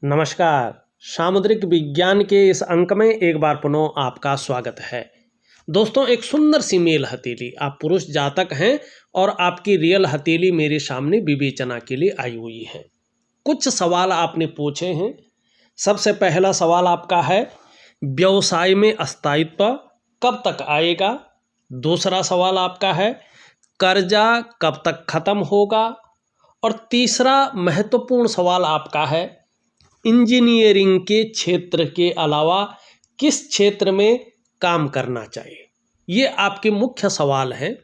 नमस्कार। सामुद्रिक विज्ञान के इस अंक में एक बार पुनः आपका स्वागत है। दोस्तों, एक सुंदर सी मेल हथेली, आप पुरुष जातक हैं और आपकी रियल हथेली मेरे सामने विवेचना के लिए आई हुई है। कुछ सवाल आपने पूछे हैं। सबसे पहला सवाल आपका है, व्यवसाय में स्थायित्व कब तक आएगा। दूसरा सवाल आपका है, कर्जा कब तक खत्म होगा। और तीसरा महत्वपूर्ण सवाल आपका है, इंजीनियरिंग के क्षेत्र के अलावा किस क्षेत्र में काम करना चाहिए। ये आपके मुख्य सवाल हैं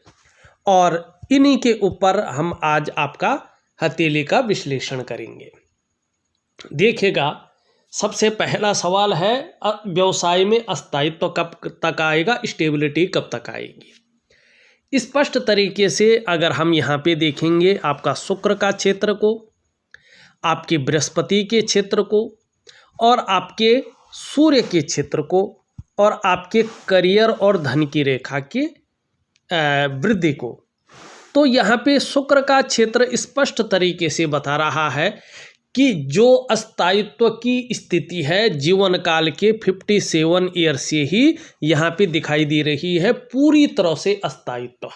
और इन्हीं के ऊपर हम आज आपका हथेली का विश्लेषण करेंगे। देखिएगा, सबसे पहला सवाल है, व्यवसाय में स्थायित्व कब तक आएगा, स्टेबिलिटी कब तक आएगी। स्पष्ट तरीके से अगर हम यहाँ पे देखेंगे आपका शुक्र का क्षेत्र को, आपके बृहस्पति के क्षेत्र को और आपके सूर्य के क्षेत्र को और आपके करियर और धन की रेखा के वृद्धि को, तो यहाँ पे शुक्र का क्षेत्र स्पष्ट तरीके से बता रहा है कि जो स्थायित्व की स्थिति है जीवन काल के 57 ईयर से ही यहाँ पे दिखाई दे रही है, पूरी तरह से स्थायित्व।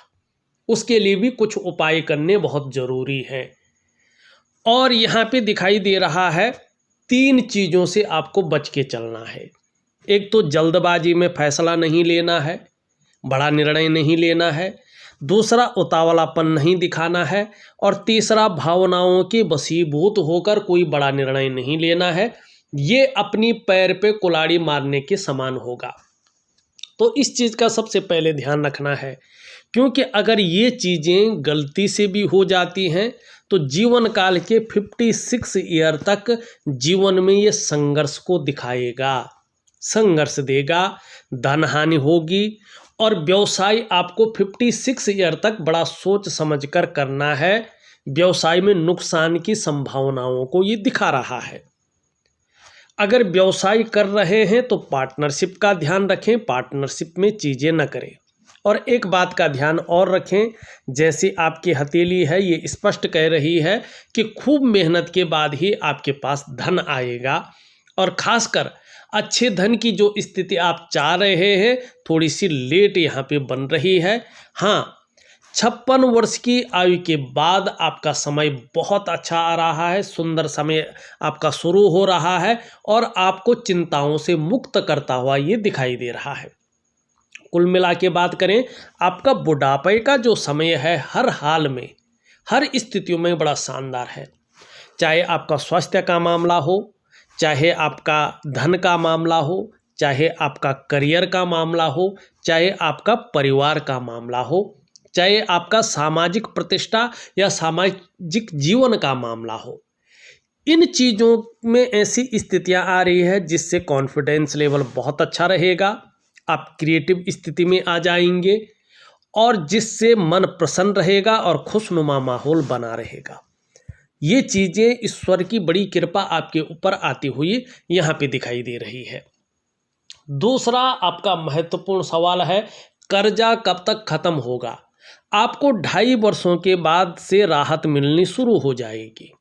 उसके लिए भी कुछ उपाय करने बहुत ज़रूरी है। और यहाँ पे दिखाई दे रहा है 3 चीज़ों से आपको बच के चलना है। एक तो जल्दबाजी में फैसला नहीं लेना है, बड़ा निर्णय नहीं लेना है। दूसरा, उतावलापन नहीं दिखाना है। और तीसरा, भावनाओं के वशीभूत होकर कोई बड़ा निर्णय नहीं लेना है। ये अपनी पैर पे कुल्हाड़ी मारने के समान होगा। तो इस चीज़ का सबसे पहले ध्यान रखना है, क्योंकि अगर ये चीज़ें गलती से भी हो जाती हैं तो जीवन काल के 56 ईयर तक जीवन में ये संघर्ष को दिखाएगा, संघर्ष देगा, धन हानि होगी। और व्यवसाय आपको 56 ईयर तक बड़ा सोच समझकर करना है। व्यवसाय में नुकसान की संभावनाओं को ये दिखा रहा है। अगर व्यवसाय कर रहे हैं तो पार्टनरशिप का ध्यान रखें, पार्टनरशिप में चीज़ें न करें। और एक बात का ध्यान और रखें, जैसे आपकी हथेली है ये स्पष्ट कह रही है कि खूब मेहनत के बाद ही आपके पास धन आएगा। और खासकर अच्छे धन की जो स्थिति आप चाह रहे हैं, थोड़ी सी लेट यहाँ पे बन रही है। हाँ, 56 वर्ष की आयु के बाद आपका समय बहुत अच्छा आ रहा है, सुंदर समय आपका शुरू हो रहा है और आपको चिंताओं से मुक्त करता हुआ ये दिखाई दे रहा है। कुल मिला के बात करें, आपका बुढ़ापे का जो समय है हर हाल में, हर स्थितियों में बड़ा शानदार है। चाहे आपका स्वास्थ्य का मामला हो, चाहे आपका धन का मामला हो, चाहे आपका करियर का मामला हो, चाहे आपका परिवार का मामला हो, चाहे आपका सामाजिक प्रतिष्ठा या सामाजिक जीवन का मामला हो। इन चीज़ों में ऐसी स्थितियां आ रही है जिससे कॉन्फिडेंस लेवल बहुत अच्छा रहेगा, आप क्रिएटिव स्थिति में आ जाएंगे और जिससे मन प्रसन्न रहेगा और खुशनुमा माहौल बना रहेगा। ये चीज़ें ईश्वर की बड़ी कृपा आपके ऊपर आती हुई यहाँ पे दिखाई दे रही है। दूसरा आपका महत्वपूर्ण सवाल है, कर्जा कब तक खत्म होगा। आपको 2.5 वर्षों के बाद से राहत मिलनी शुरू हो जाएगी।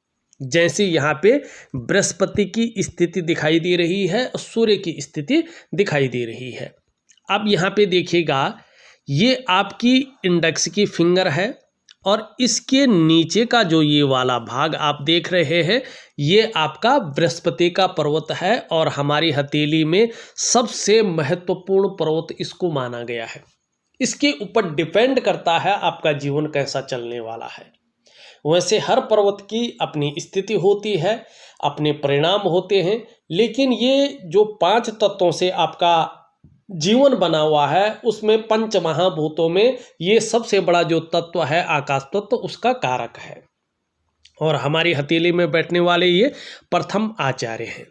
जैसे यहाँ पे बृहस्पति की स्थिति दिखाई दे रही है और सूर्य की स्थिति दिखाई दे रही है। अब यहाँ पे देखिएगा, ये आपकी इंडेक्स की फिंगर है और इसके नीचे का जो ये वाला भाग आप देख रहे हैं, ये आपका बृहस्पति का पर्वत है और हमारी हथेली में सबसे महत्वपूर्ण पर्वत इसको माना गया है। इसके ऊपर डिपेंड करता है आपका जीवन कैसा चलने वाला है। वैसे हर पर्वत की अपनी स्थिति होती है, अपने परिणाम होते हैं, लेकिन ये जो 5 तत्वों से आपका जीवन बना हुआ है, उसमें पंच महाभूतों में ये सबसे बड़ा जो तत्व है आकाश तत्व, उसका कारक है। और हमारी हथेली में बैठने वाले ये प्रथम आचार्य हैं।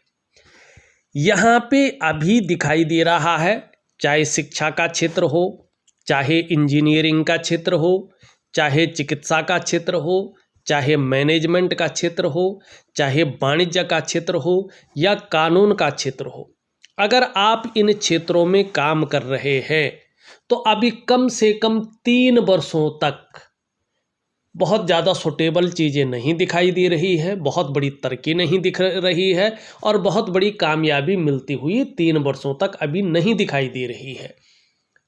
यहाँ पे अभी दिखाई दे रहा है, चाहे शिक्षा का क्षेत्र हो, चाहे इंजीनियरिंग का क्षेत्र हो, चाहे चिकित्सा का क्षेत्र हो, चाहे मैनेजमेंट का क्षेत्र हो, चाहे वाणिज्य का क्षेत्र हो या कानून का क्षेत्र हो, अगर आप इन क्षेत्रों में काम कर रहे हैं तो अभी कम से कम 3 वर्षों तक बहुत ज़्यादा सूटेबल चीज़ें नहीं दिखाई दे रही है, बहुत बड़ी तरक्की नहीं दिख रही है और बहुत बड़ी कामयाबी मिलती हुई 3 वर्षों तक अभी नहीं दिखाई दे रही है।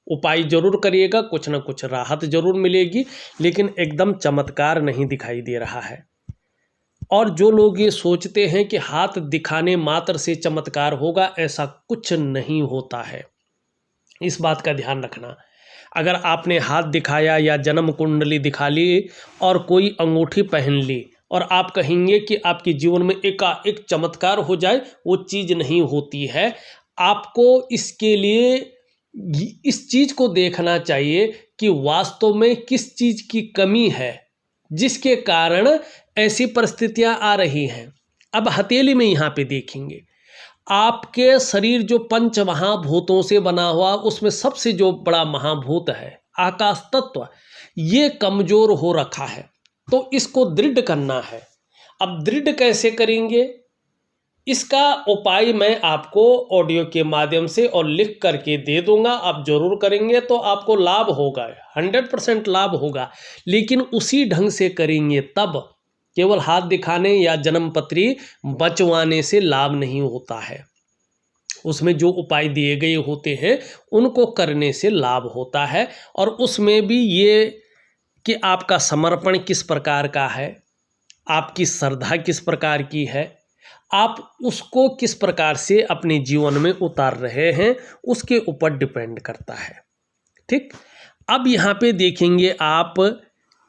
उपाय जरूर करिएगा, कुछ ना कुछ राहत जरूर मिलेगी, लेकिन एकदम चमत्कार नहीं दिखाई दे रहा है। और जो लोग ये सोचते हैं कि हाथ दिखाने मात्र से चमत्कार होगा, ऐसा कुछ नहीं होता है। इस बात का ध्यान रखना। अगर आपने हाथ दिखाया या जन्म कुंडली दिखा ली और कोई अंगूठी पहन ली और आप कहेंगे कि आपके जीवन में एकाएक चमत्कार हो जाए, वो चीज़ नहीं होती है। आपको इसके लिए इस चीज़ को देखना चाहिए कि वास्तव में किस चीज़ की कमी है जिसके कारण ऐसी परिस्थितियां आ रही हैं। अब हथेली में यहाँ पे देखेंगे, आपके शरीर जो पंच महाभूतों से बना हुआ, उसमें सबसे जो बड़ा महाभूत है आकाश तत्व, ये कमजोर हो रखा है। तो इसको दृढ़ करना है। अब दृढ़ कैसे करेंगे, इसका उपाय मैं आपको ऑडियो के माध्यम से और लिख करके दे दूंगा। आप जरूर करेंगे तो आपको लाभ होगा, 100% लाभ होगा। लेकिन उसी ढंग से करेंगे तब। केवल हाथ दिखाने या जन्मपत्री बचवाने से लाभ नहीं होता है। उसमें जो उपाय दिए गए होते हैं उनको करने से लाभ होता है। और उसमें भी ये कि आपका समर्पण किस प्रकार का है, आपकी श्रद्धा किस प्रकार की है, आप उसको किस प्रकार से अपने जीवन में उतार रहे हैं, उसके ऊपर डिपेंड करता है। ठीक, अब यहाँ पे देखेंगे आप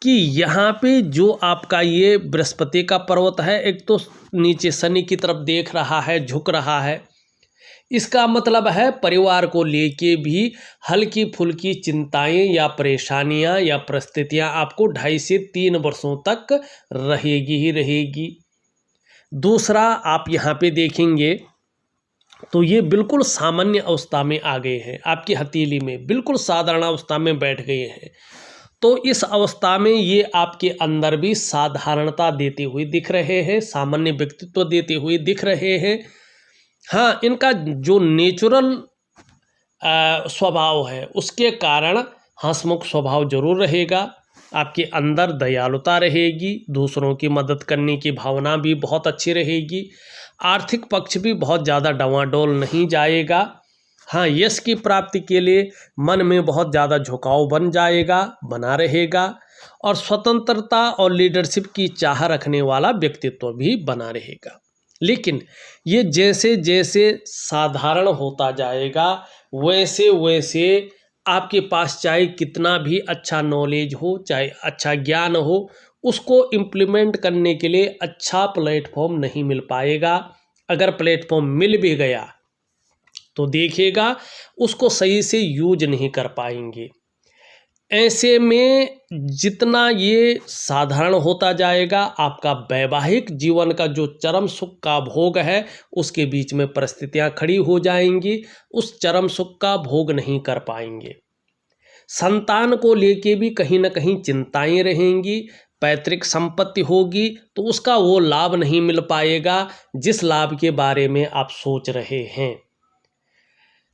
कि यहाँ पे जो आपका ये बृहस्पति का पर्वत है, एक तो नीचे शनि की तरफ देख रहा है, झुक रहा है। इसका मतलब है परिवार को लेके भी हल्की फुल्की चिंताएं या परेशानियां या परिस्थितियां आपको 2.5 से 3 वर्षों तक रहेगी ही रहेगी। दूसरा, आप यहाँ पे देखेंगे तो ये बिल्कुल सामान्य अवस्था में आ गए हैं, आपकी हथेली में बिल्कुल साधारण अवस्था में बैठ गए हैं। तो इस अवस्था में ये आपके अंदर भी साधारणता देते हुए दिख रहे हैं, सामान्य व्यक्तित्व देते हुए दिख रहे हैं। हाँ, इनका जो नेचुरल स्वभाव है उसके कारण हंसमुख स्वभाव जरूर रहेगा। आपके अंदर दयालुता रहेगी, दूसरों की मदद करने की भावना भी बहुत अच्छी रहेगी। आर्थिक पक्ष भी बहुत ज़्यादा डवाडोल नहीं जाएगा। हाँ, यश की प्राप्ति के लिए मन में बहुत ज़्यादा झुकाव बना रहेगा। और स्वतंत्रता और लीडरशिप की चाह रखने वाला व्यक्तित्व भी बना रहेगा। लेकिन ये जैसे जैसे साधारण होता जाएगा, वैसे वैसे आपके पास चाहे कितना भी अच्छा नॉलेज हो, चाहे अच्छा ज्ञान हो, उसको इम्प्लीमेंट करने के लिए अच्छा प्लेटफॉर्म नहीं मिल पाएगा। अगर प्लेटफॉर्म मिल भी गया तो देखिएगा उसको सही से यूज नहीं कर पाएंगे। ऐसे में जितना ये साधारण होता जाएगा, आपका वैवाहिक जीवन का जो चरम सुख का भोग है उसके बीच में परिस्थितियां खड़ी हो जाएंगी, उस चरम सुख का भोग नहीं कर पाएंगे। संतान को लेके भी कहीं ना कहीं चिंताएं रहेंगी। पैतृक संपत्ति होगी तो उसका वो लाभ नहीं मिल पाएगा जिस लाभ के बारे में आप सोच रहे हैं।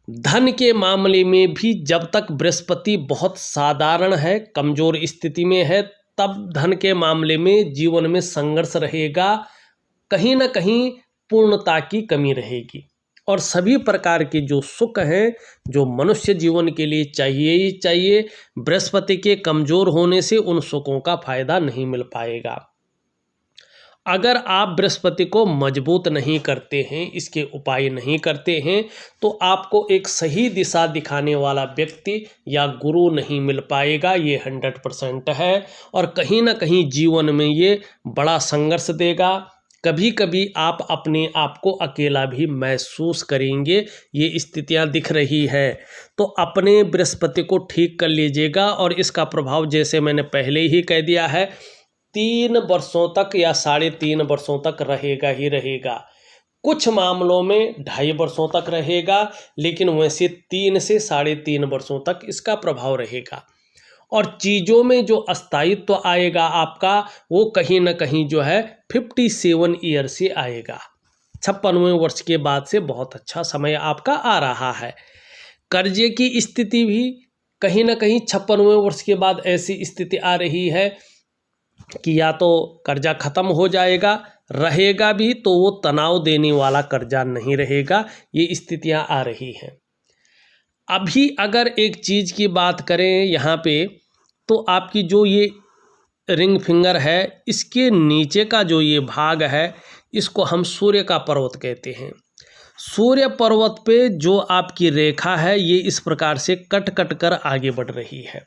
धन के मामले में भी जब तक बृहस्पति बहुत साधारण है, कमजोर स्थिति में है, तब धन के मामले में जीवन में संघर्ष रहेगा, कहीं ना कहीं पूर्णता की कमी रहेगी। और सभी प्रकार के जो सुख हैं जो मनुष्य जीवन के लिए चाहिए ही चाहिए, बृहस्पति के कमजोर होने से उन सुखों का फायदा नहीं मिल पाएगा। अगर आप बृहस्पति को मजबूत नहीं करते हैं, इसके उपाय नहीं करते हैं, तो आपको एक सही दिशा दिखाने वाला व्यक्ति या गुरु नहीं मिल पाएगा, ये 100% है। और कहीं ना कहीं जीवन में ये बड़ा संघर्ष देगा। कभी कभी आप अपने आप को अकेला भी महसूस करेंगे, ये स्थितियां दिख रही है। तो अपने बृहस्पति को ठीक कर लीजिएगा। और इसका प्रभाव जैसे मैंने पहले ही कह दिया है, 3 वर्षों तक या 3.5 वर्षों तक रहेगा ही रहेगा। कुछ मामलों में 2.5 वर्षों तक रहेगा, लेकिन वैसे 3 से 3.5 वर्षों तक इसका प्रभाव रहेगा। और चीज़ों में जो अस्थायित्व आएगा आपका, वो कहीं ना कहीं जो है 57 ईयर से आएगा। 56वें वर्ष के बाद से बहुत अच्छा समय आपका आ रहा है। कर्जे की स्थिति भी कहीं ना कहीं 56वें वर्ष के बाद ऐसी स्थिति आ रही है कि या तो कर्जा ख़त्म हो जाएगा, रहेगा भी तो वो तनाव देने वाला कर्जा नहीं रहेगा। ये स्थितियां आ रही हैं। अभी अगर एक चीज़ की बात करें यहाँ पे, तो आपकी जो ये रिंग फिंगर है, इसके नीचे का जो ये भाग है, इसको हम सूर्य का पर्वत कहते हैं। सूर्य पर्वत पे जो आपकी रेखा है, ये इस प्रकार से कट कट कर आगे बढ़ रही है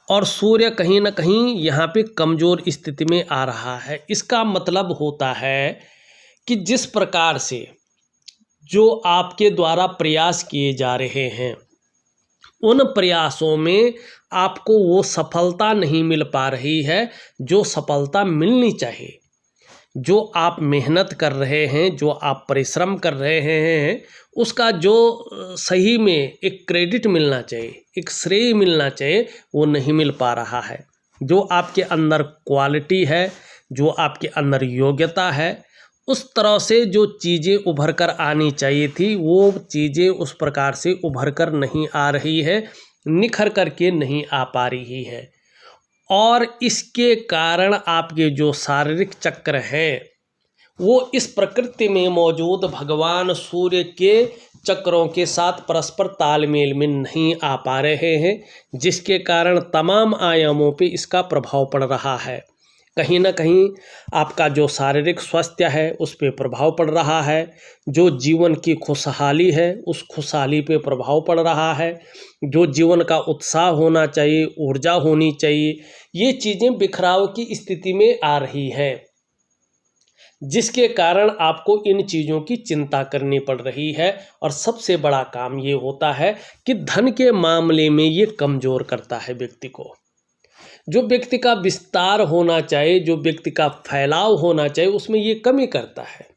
और सूर्य कहीं ना कहीं यहाँ पे कमज़ोर स्थिति में आ रहा है। इसका मतलब होता है कि जिस प्रकार से जो आपके द्वारा प्रयास किए जा रहे हैं, उन प्रयासों में आपको वो सफलता नहीं मिल पा रही है जो सफलता मिलनी चाहिए। जो आप मेहनत कर रहे हैं, जो आप परिश्रम कर रहे हैं, उसका जो सही में एक क्रेडिट मिलना चाहिए, एक श्रेय मिलना चाहिए, वो नहीं मिल पा रहा है। जो आपके अंदर क्वालिटी है, जो आपके अंदर योग्यता है, उस तरह से जो चीज़ें उभर कर आनी चाहिए थी, वो चीज़ें उस प्रकार से उभर कर नहीं आ रही है, निखर कर के नहीं आ पा रही है। और इसके कारण आपके जो शारीरिक चक्र हैं, वो इस प्रकृति में मौजूद भगवान सूर्य के चक्रों के साथ परस्पर तालमेल में नहीं आ पा रहे हैं, जिसके कारण तमाम आयामों पे इसका प्रभाव पड़ रहा है। कहीं ना कहीं आपका जो शारीरिक स्वास्थ्य है, उस पे प्रभाव पड़ रहा है। जो जीवन की खुशहाली है, उस खुशहाली पे प्रभाव पड़ रहा है। जो जीवन का उत्साह होना चाहिए, ऊर्जा होनी चाहिए, ये चीज़ें बिखराव की स्थिति में आ रही हैं, जिसके कारण आपको इन चीज़ों की चिंता करनी पड़ रही है। और सबसे बड़ा काम ये होता है कि धन के मामले में ये कमज़ोर करता है व्यक्ति को। जो व्यक्ति का विस्तार होना चाहिए, जो व्यक्ति का फैलाव होना चाहिए, उसमें ये कमी करता है।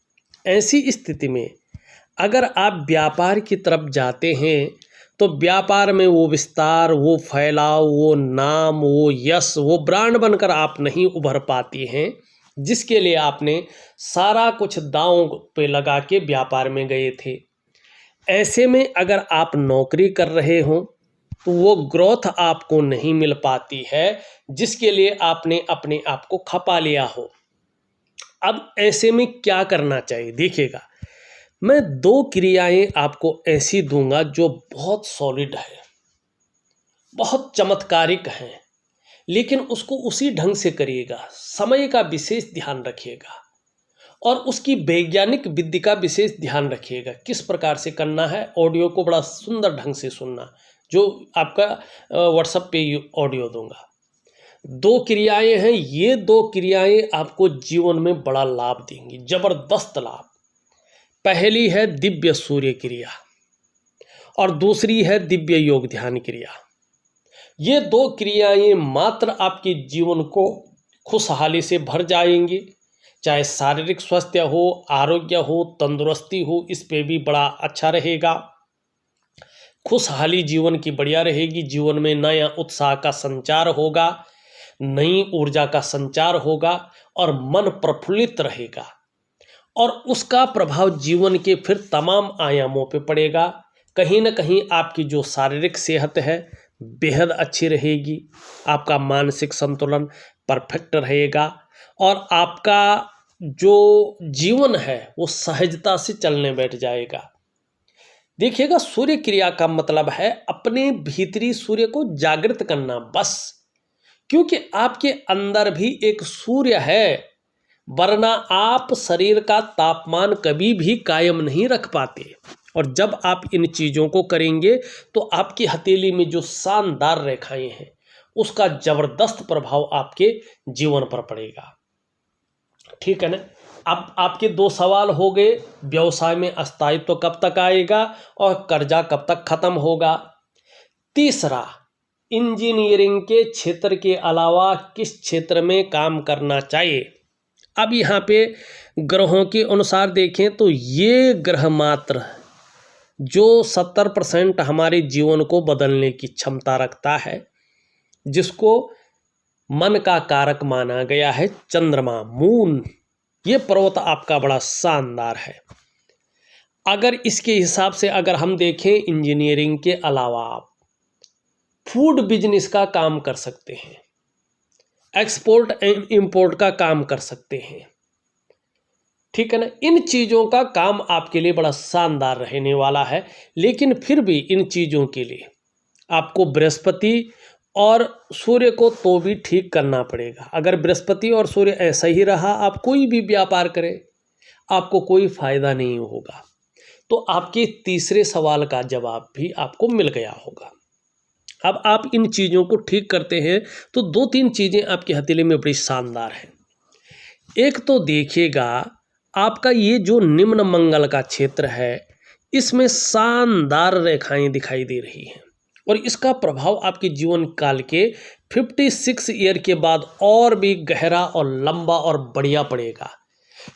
ऐसी स्थिति में अगर आप व्यापार की तरफ जाते हैं, तो व्यापार में वो विस्तार, वो फैलाव, वो नाम, वो यश, वो ब्रांड बनकर आप नहीं उभर पाती हैं, जिसके लिए आपने सारा कुछ दांव पे लगा के व्यापार में गए थे। ऐसे में अगर आप नौकरी कर रहे हो, तो वो ग्रोथ आपको नहीं मिल पाती है, जिसके लिए आपने अपने आप को खपा लिया हो। अब ऐसे में क्या करना चाहिए? देखिएगा, मैं 2 क्रियाएं आपको ऐसी दूंगा जो बहुत सॉलिड है, बहुत चमत्कारिक हैं, लेकिन उसको उसी ढंग से करिएगा। समय का विशेष ध्यान रखिएगा और उसकी वैज्ञानिक विधि का विशेष ध्यान रखिएगा। किस प्रकार से करना है, ऑडियो को बड़ा सुंदर ढंग से सुनना, जो आपका व्हाट्सएप पे ऑडियो दूंगा। 2 क्रियाएं हैं, ये 2 क्रियाएं आपको जीवन में बड़ा लाभ देंगी, जबरदस्त लाभ। पहली है दिव्य सूर्य क्रिया और दूसरी है दिव्य योग ध्यान क्रिया। ये 2 क्रियाएं मात्र आपके जीवन को खुशहाली से भर जाएंगी। चाहे शारीरिक स्वास्थ्य हो, आरोग्य हो, तंदुरुस्ती हो, इस पे भी बड़ा अच्छा रहेगा। खुशहाली जीवन की बढ़िया रहेगी। जीवन में नया उत्साह का संचार होगा, नई ऊर्जा का संचार होगा और मन प्रफुल्लित रहेगा और उसका प्रभाव जीवन के फिर तमाम आयामों पे पड़ेगा। कहीं ना कहीं आपकी जो शारीरिक सेहत है बेहद अच्छी रहेगी, आपका मानसिक संतुलन परफेक्ट रहेगा और आपका जो जीवन है वो सहजता से चलने बैठ जाएगा। देखिएगा, सूर्य क्रिया का मतलब है अपने भीतरी सूर्य को जागृत करना, बस। क्योंकि आपके अंदर भी एक सूर्य है, वरना आप शरीर का तापमान कभी भी कायम नहीं रख पाते। और जब आप इन चीज़ों को करेंगे तो आपकी हथेली में जो शानदार रेखाएं हैं, उसका जबरदस्त प्रभाव आपके जीवन पर पड़ेगा। ठीक है ना? अब आपके 2 सवाल हो गए, व्यवसाय में स्थायित्व कब तक आएगा और कर्जा कब तक खत्म होगा। तीसरा, इंजीनियरिंग के क्षेत्र के अलावा किस क्षेत्र में काम करना चाहिए। अब यहाँ पे ग्रहों के अनुसार देखें तो ये ग्रह मात्र जो 70% हमारे जीवन को बदलने की क्षमता रखता है, जिसको मन का कारक माना गया है, चंद्रमा, मून, ये पर्वत आपका बड़ा शानदार है। अगर इसके हिसाब से अगर हम देखें, इंजीनियरिंग के अलावा आप फूड बिजनेस का काम कर सकते हैं। एक्सपोर्ट एंड इंपोर्ट का काम कर सकते हैं। ठीक है ना, इन चीज़ों का काम आपके लिए बड़ा शानदार रहने वाला है। लेकिन फिर भी इन चीज़ों के लिए आपको बृहस्पति और सूर्य को तो भी ठीक करना पड़ेगा। अगर बृहस्पति और सूर्य ऐसा ही रहा, आप कोई भी व्यापार करें, आपको कोई फायदा नहीं होगा। तो आपके तीसरे सवाल का जवाब भी आपको मिल गया होगा। अब आप इन चीज़ों को ठीक करते हैं तो दो तीन चीज़ें आपकी हथेली में बड़ी शानदार हैं। एक तो देखिएगा, आपका ये जो निम्न मंगल का क्षेत्र है, इसमें शानदार रेखाएं दिखाई दे रही हैं और इसका प्रभाव आपके जीवन काल के 56 ईयर के बाद और भी गहरा और लंबा और बढ़िया पड़ेगा।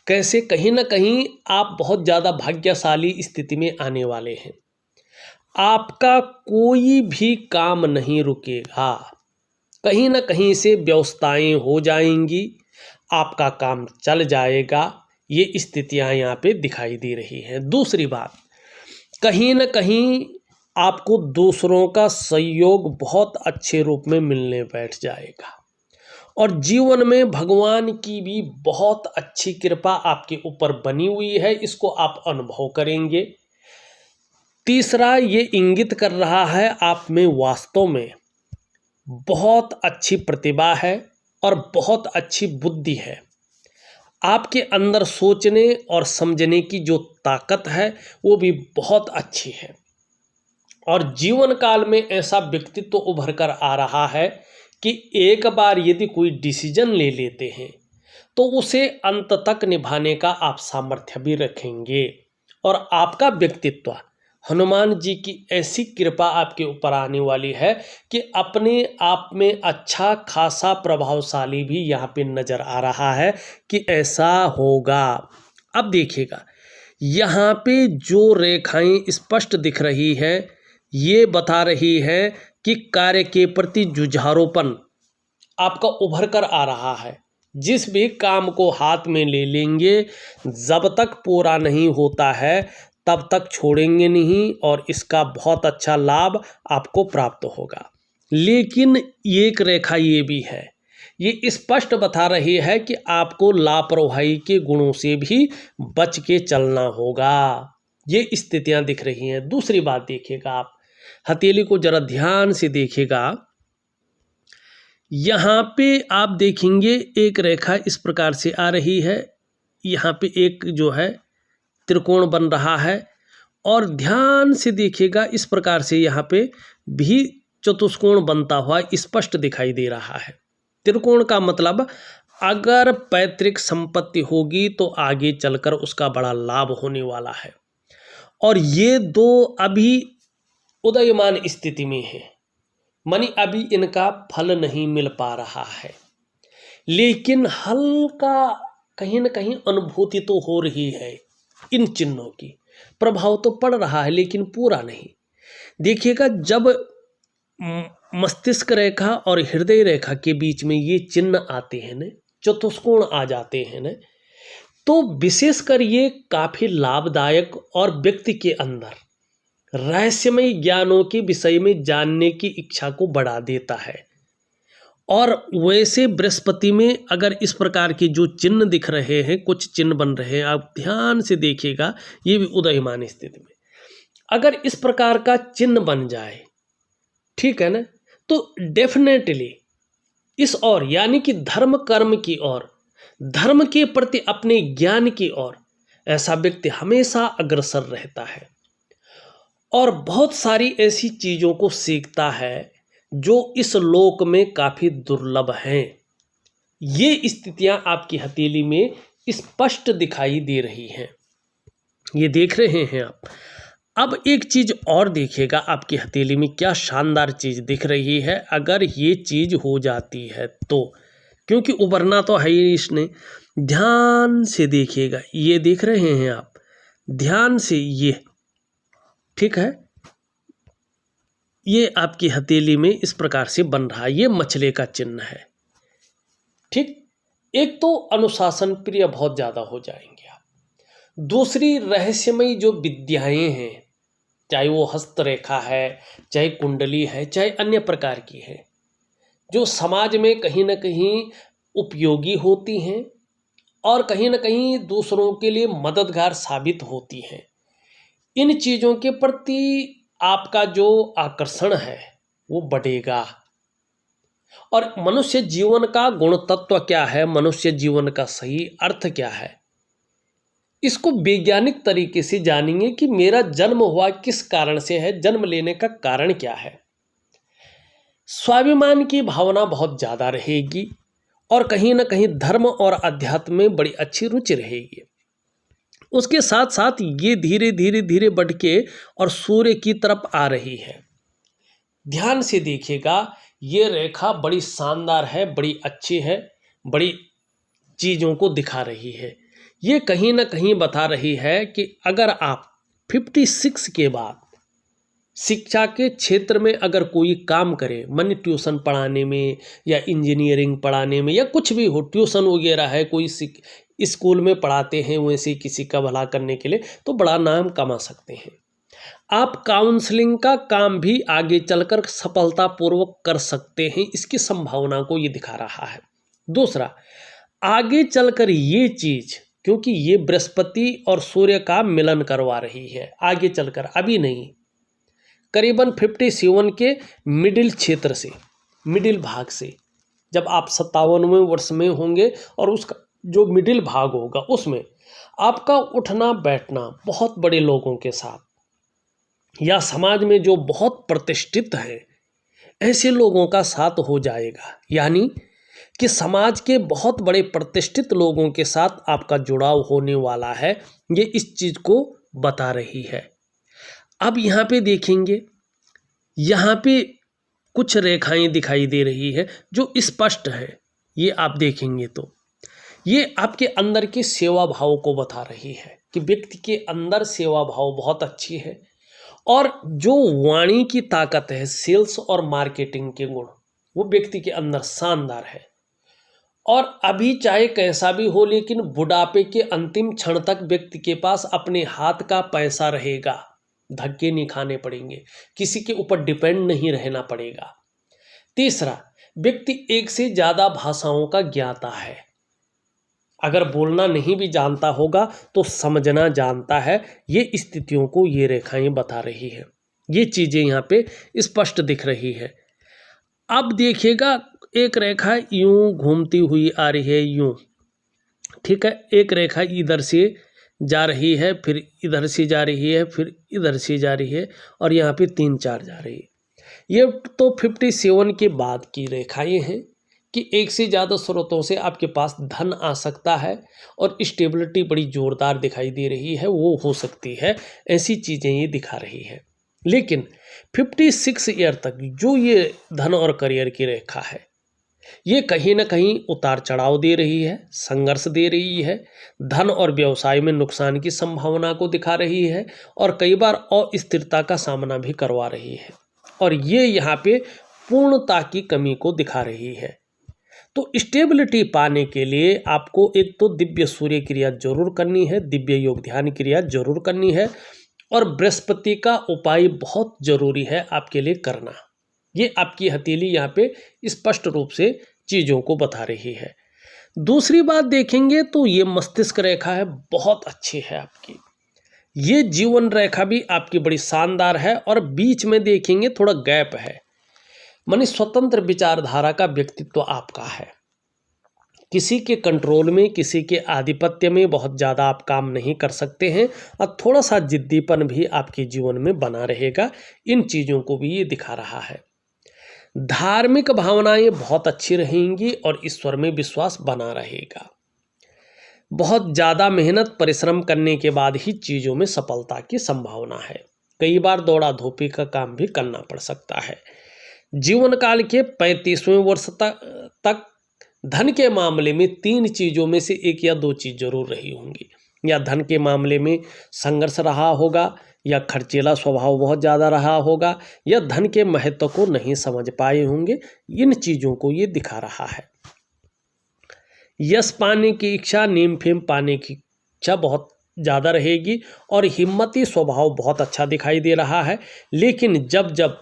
कैसे? कहीं ना कहीं आप बहुत ज़्यादा भाग्यशाली स्थिति में आने वाले हैं। आपका कोई भी काम नहीं रुकेगा, कहीं ना कहीं से व्यवस्थाएं हो जाएंगी, आपका काम चल जाएगा। ये स्थितियां यहाँ पे दिखाई दे रही हैं। दूसरी बात, कहीं ना कहीं आपको दूसरों का सहयोग बहुत अच्छे रूप में मिलने बैठ जाएगा और जीवन में भगवान की भी बहुत अच्छी कृपा आपके ऊपर बनी हुई है, इसको आप अनुभव करेंगे। तीसरा, ये इंगित कर रहा है आप में वास्तव में बहुत अच्छी प्रतिभा है और बहुत अच्छी बुद्धि है। आपके अंदर सोचने और समझने की जो ताकत है वो भी बहुत अच्छी है और जीवन काल में ऐसा व्यक्तित्व उभर कर आ रहा है कि एक बार यदि कोई डिसीजन ले लेते हैं तो उसे अंत तक निभाने का आप सामर्थ्य भी रखेंगे और आपका व्यक्तित्व, हनुमान जी की ऐसी कृपा आपके ऊपर आने वाली है कि अपने आप में अच्छा खासा प्रभावशाली भी यहाँ पे नज़र आ रहा है कि ऐसा होगा। अब देखिएगा, यहाँ पे जो रेखाएं स्पष्ट दिख रही है, ये बता रही है कि कार्य के प्रति जुझारूपन आपका उभर कर आ रहा है। जिस भी काम को हाथ में ले लेंगे, जब तक पूरा नहीं होता है तब तक छोड़ेंगे नहीं और इसका बहुत अच्छा लाभ आपको प्राप्त होगा। लेकिन एक रेखा ये भी है, ये स्पष्ट बता रही है कि आपको लापरवाही के गुणों से भी बच के चलना होगा। ये स्थितियां दिख रही हैं। दूसरी बात देखिएगा, आप हथेली को जरा ध्यान से देखिएगा। यहाँ पे आप देखेंगे एक रेखा इस प्रकार से आ रही है, यहाँ पे एक जो है त्रिकोण बन रहा है और ध्यान से देखिएगा इस प्रकार से यहाँ पे भी चतुष्कोण बनता हुआ स्पष्ट दिखाई दे रहा है। त्रिकोण का मतलब अगर पैतृक संपत्ति होगी तो आगे चलकर उसका बड़ा लाभ होने वाला है और ये दो अभी उदयमान स्थिति में है, मानी अभी इनका फल नहीं मिल पा रहा है, लेकिन हल्का कहीं न कहीं अनुभूति तो हो रही है। इन चिन्हों की प्रभाव तो पड़ रहा है लेकिन पूरा नहीं। देखिएगा, जब मस्तिष्क रेखा और हृदय रेखा के बीच में ये चिन्ह आते हैं न, चतुष्कोण आ जाते हैं न, तो विशेषकर ये काफ़ी लाभदायक और व्यक्ति के अंदर रहस्यमय ज्ञानों के विषय में जानने की इच्छा को बढ़ा देता है। और वैसे बृहस्पति में अगर इस प्रकार के जो चिन्ह दिख रहे हैं, कुछ चिन्ह बन रहे हैं, आप ध्यान से देखिएगा, ये भी उदयमान स्थिति में अगर इस प्रकार का चिन्ह बन जाए, ठीक है ना, तो डेफिनेटली इस ओर यानी कि धर्म कर्म की ओर, धर्म के प्रति अपने ज्ञान की ओर ऐसा व्यक्ति हमेशा अग्रसर रहता है और बहुत सारी ऐसी चीज़ों को सीखता है जो इस लोक में काफ़ी दुर्लभ हैं। ये स्थितियां आपकी हथेली में स्पष्ट दिखाई दे रही हैं, ये देख रहे हैं आप। अब एक चीज़ और देखिएगा, आपकी हथेली में क्या शानदार चीज़ दिख रही है अगर ये चीज़ हो जाती है तो, क्योंकि उबरना तो है ही इसने। ध्यान से देखिएगा, ये देख रहे हैं आप ध्यान से, ये ठीक है, ये आपकी हथेली में इस प्रकार से बन रहा है, ये मछली का चिन्ह है। ठीक, एक तो अनुशासन प्रिय बहुत ज़्यादा हो जाएंगे आप, दूसरी रहस्यमयी जो विद्याएं हैं, चाहे वो हस्तरेखा है, चाहे कुंडली है, चाहे अन्य प्रकार की है, जो समाज में कहीं ना कहीं उपयोगी होती हैं और कहीं ना कहीं दूसरों के लिए मददगार साबित होती हैं। इन चीज़ों के प्रति आपका जो आकर्षण है वो बढ़ेगा। और मनुष्य जीवन का गुण तत्व क्या है, मनुष्य जीवन का सही अर्थ क्या है, इसको वैज्ञानिक तरीके से जानेंगे कि मेरा जन्म हुआ किस कारण से है, जन्म लेने का कारण क्या है। स्वाभिमान की भावना बहुत ज़्यादा रहेगी और कहीं ना कहीं धर्म और अध्यात्म में बड़ी अच्छी रुचि रहेगी। उसके साथ साथ ये धीरे धीरे धीरे बढ़ के और सूर्य की तरफ आ रही है। ध्यान से देखिएगा, ये रेखा बड़ी शानदार है, बड़ी अच्छी है, बड़ी चीज़ों को दिखा रही है। ये कहीं ना कहीं बता रही है कि अगर आप 56 के बाद शिक्षा के क्षेत्र में अगर कोई काम करे, माने ट्यूशन पढ़ाने में या इंजीनियरिंग पढ़ाने में या कुछ भी हो, ट्यूशन वगैरह है, कोई स्कूल में पढ़ाते हैं वैसे किसी का भला करने के लिए, तो बड़ा नाम कमा सकते हैं। आप काउंसलिंग का काम भी आगे चलकर सफलतापूर्वक कर सकते हैं, इसकी संभावना को ये दिखा रहा है। दूसरा, आगे चलकर ये चीज़, क्योंकि ये बृहस्पति और सूर्य का मिलन करवा रही है, आगे चलकर, अभी नहीं, करीबन 57 के मिडिल क्षेत्र से, मिडिल भाग से, जब आप 57वें वर्ष में होंगे और उसका जो मिडिल भाग होगा उसमें आपका उठना बैठना बहुत बड़े लोगों के साथ या समाज में जो बहुत प्रतिष्ठित है ऐसे लोगों का साथ हो जाएगा। यानी कि समाज के बहुत बड़े प्रतिष्ठित लोगों के साथ आपका जुड़ाव होने वाला है, ये इस चीज़ को बता रही है। अब यहाँ पे देखेंगे, यहाँ पे कुछ रेखाएं दिखाई दे रही है जो स्पष्ट है, ये आप देखेंगे तो ये आपके अंदर के सेवा भाव को बता रही है कि व्यक्ति के अंदर सेवा भाव बहुत अच्छी है और जो वाणी की ताकत है, सेल्स और मार्केटिंग के गुण, वो व्यक्ति के अंदर शानदार है। और अभी चाहे कैसा भी हो, लेकिन बुढ़ापे के अंतिम क्षण तक व्यक्ति के पास अपने हाथ का पैसा रहेगा, धक्के नहीं खाने पड़ेंगे, किसी के ऊपर डिपेंड नहीं रहना पड़ेगा। तीसरा, व्यक्ति एक से ज़्यादा भाषाओं का ज्ञाता है, अगर बोलना नहीं भी जानता होगा तो समझना जानता है। ये स्थितियों को ये रेखाएं बता रही है, ये चीज़ें यहाँ पे स्पष्ट दिख रही है। अब देखिएगा, एक रेखा यूं घूमती हुई आ रही है, यूं, ठीक है, एक रेखा इधर से जा रही है, फिर इधर से जा रही है, फिर इधर से जा रही है और यहाँ पे 3-4 जा रही है। ये तो 57 के बाद की रेखाएं हैं कि एक से ज़्यादा स्रोतों से आपके पास धन आ सकता है और स्टेबिलिटी बड़ी ज़ोरदार दिखाई दे रही है, वो हो सकती है, ऐसी चीज़ें ये दिखा रही है। लेकिन 56 ईयर तक जो ये धन और करियर की रेखा है, ये कहीं ना कहीं उतार चढ़ाव दे रही है, संघर्ष दे रही है, धन और व्यवसाय में नुकसान की संभावना को दिखा रही है और कई बार अस्थिरता का सामना भी करवा रही है। और ये यहाँ पे पूर्णता की कमी को दिखा रही है। तो स्टेबिलिटी पाने के लिए आपको एक तो दिव्य सूर्य क्रिया जरूर करनी है, दिव्य योग ध्यान क्रिया जरूर करनी है और बृहस्पति का उपाय बहुत जरूरी है आपके लिए करना। ये आपकी हथेली यहाँ पे स्पष्ट रूप से चीज़ों को बता रही है। दूसरी बात देखेंगे तो ये मस्तिष्क रेखा है, बहुत अच्छी है आपकी। ये जीवन रेखा भी आपकी बड़ी शानदार है और बीच में देखेंगे थोड़ा गैप है, माने स्वतंत्र विचारधारा का व्यक्तित्व आपका है। किसी के कंट्रोल में, किसी के आधिपत्य में बहुत ज़्यादा आप काम नहीं कर सकते हैं और थोड़ा सा जिद्दीपन भी आपके जीवन में बना रहेगा। इन चीज़ों को भी ये दिखा रहा है। धार्मिक भावनाएं बहुत अच्छी रहेंगी और ईश्वर में विश्वास बना रहेगा। बहुत ज़्यादा मेहनत परिश्रम करने के बाद ही चीज़ों में सफलता की संभावना है। कई बार दौड़ा धूपी का काम भी करना पड़ सकता है। जीवन काल के 35वें वर्ष तक धन के मामले में 3 चीज़ों में से एक या 2 चीज़ जरूर रही होंगी। या धन के मामले में संघर्ष रहा होगा, या खर्चीला स्वभाव बहुत ज़्यादा रहा होगा, या धन के महत्व को नहीं समझ पाए होंगे। इन चीज़ों को ये दिखा रहा है। यश पाने की इच्छा, नेम फेम पाने की इच्छा बहुत ज़्यादा रहेगी और हिम्मती स्वभाव बहुत अच्छा दिखाई दे रहा है। लेकिन जब जब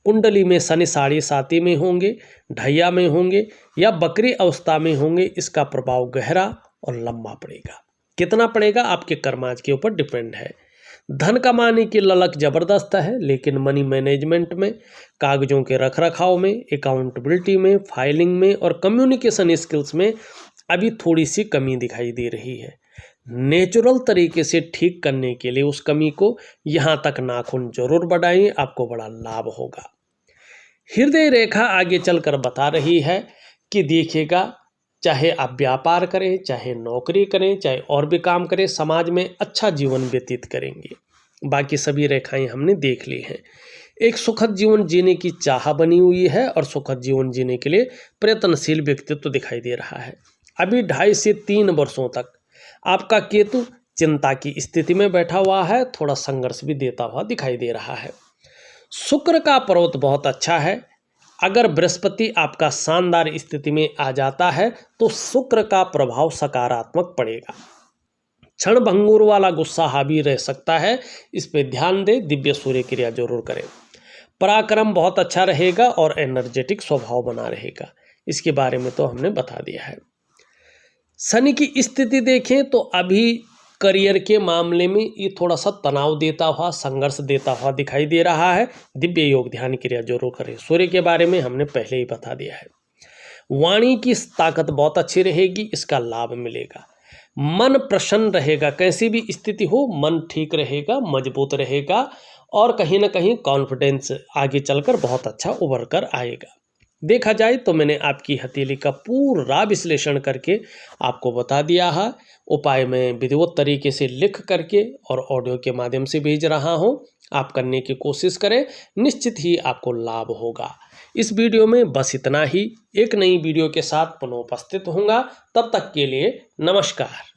कुंडली में शनि 7.5 में होंगे, ढैया में होंगे या बकरी अवस्था में होंगे, इसका प्रभाव गहरा और लंबा पड़ेगा। कितना पड़ेगा आपके कर्माज के ऊपर डिपेंड है। धन कमाने की ललक जबरदस्त है, लेकिन मनी मैनेजमेंट में, कागजों के रखरखाव में, अकाउंटेबिलिटी में, फाइलिंग में और कम्युनिकेशन स्किल्स में अभी थोड़ी सी कमी दिखाई दे रही है। नेचुरल तरीके से ठीक करने के लिए उस कमी को यहाँ तक नाखून जरूर बढ़ाएं, आपको बड़ा लाभ होगा। हृदय रेखा आगे चलकर बता रही है कि देखिएगा, चाहे आप व्यापार करें, चाहे नौकरी करें, चाहे और भी काम करें, समाज में अच्छा जीवन व्यतीत करेंगे। बाकी सभी रेखाएं हमने देख ली हैं। एक सुखद जीवन जीने की चाह बनी हुई है और सुखद जीवन जीने के लिए प्रयत्नशील व्यक्तित्व दिखाई दे रहा है। अभी 2.5 से 3 वर्षों तक आपका केतु चिंता की स्थिति में बैठा हुआ है, थोड़ा संघर्ष भी देता हुआ दिखाई दे रहा है। शुक्र का पर्वत बहुत अच्छा है। अगर बृहस्पति आपका शानदार स्थिति में आ जाता है तो शुक्र का प्रभाव सकारात्मक पड़ेगा। क्षण भंगुर वाला गुस्सा हावी रह सकता है, इस पे ध्यान दें। दिव्य सूर्य क्रिया जरूर करें। पराक्रम बहुत अच्छा रहेगा और एनर्जेटिक स्वभाव बना रहेगा, इसके बारे में तो हमने बता दिया है। शनि की स्थिति देखें तो अभी करियर के मामले में ये थोड़ा सा तनाव देता हुआ, संघर्ष देता हुआ दिखाई दे रहा है। दिव्य योग ध्यान क्रिया जरूर करें। सूर्य के बारे में हमने पहले ही बता दिया है। वाणी की ताकत बहुत अच्छी रहेगी, इसका लाभ मिलेगा। मन प्रसन्न रहेगा, कैसी भी स्थिति हो मन ठीक रहेगा, मजबूत रहेगा और कहीं ना कहीं कॉन्फिडेंस आगे चलकर बहुत अच्छा उभर कर आएगा। देखा जाए तो मैंने आपकी हथेली का पूरा विश्लेषण करके आपको बता दिया है। उपाय मैं विधिवत तरीके से लिख करके और ऑडियो के माध्यम से भेज रहा हूँ। आप करने की कोशिश करें, निश्चित ही आपको लाभ होगा। इस वीडियो में बस इतना ही। एक नई वीडियो के साथ पुनः उपस्थित होऊंगा। तब तक के लिए नमस्कार।